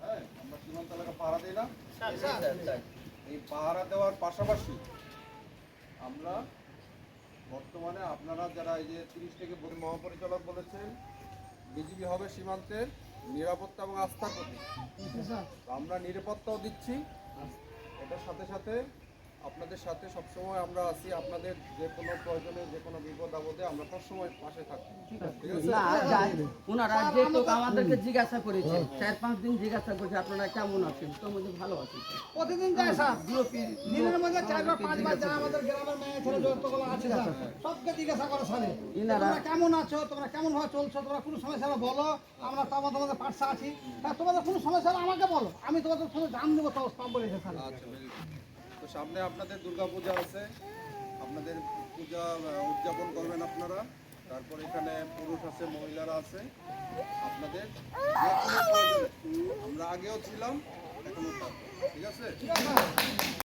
হ্যাঁ, আমরা সীমান্ত এলাকা পাহারা দিই না। এই পাহারা দেওয়ার পাশাপাশি আমরা বর্তমানে আপনারা যারা এই যে 30 থেকে মহাপরিচালক বলেছেন বিজিবি হবে সীমান্তের নিরাপত্তা এবং আস্থার প্রতীক। আমরা নিরাপত্তাও দিচ্ছি, এটার সাথে সাথে আপনাদের সাথে সবসময় আমরা আছি। আপনাদের যে কোনো প্রয়োজনে যে কোনো বিপদ আপদে আমরা সবসময় পাশে থাকি। ঠিক আছে? ওনারা যেহেতু আমাদেরকে জিজ্ঞাসা করেছে 4-5 দিন জিজ্ঞাসা করছে আপনারা কেমন আছেন, তো মধ্যে ভালো আছি প্রতিদিন যায় স্যার দিনের মধ্যে 4-5 বার যারা আমাদের গ্রামের মেয়ে ছেলে যতগুলো আছে স্যার সবকে জিজ্ঞাসা করে স্যার তোমরা কেমন আছো, তোমরা কেমন ভাবে চলছো, তোমরা কোনো সমস্যা হলে বলো, আমরা তোমাদের পাশে আছি। হ্যাঁ, তোমাদের কোনো সমস্যা হলে আমাকে বলো, আমি তোমাদের সঙ্গে দাম দেবো সব বলেছে স্যার। আচ্ছা, তো সামনে আপনাদের দুর্গা পূজা আছে, আপনাদের পূজা উদযাপন করবেন আপনারা। তারপর এখানে পুরুষ আছে, মহিলারা আছে। আপনাদের যে কোনো প্রয়োজনে আমরা আগেও ছিলাম, এখনো থাকবো। ঠিক আছে?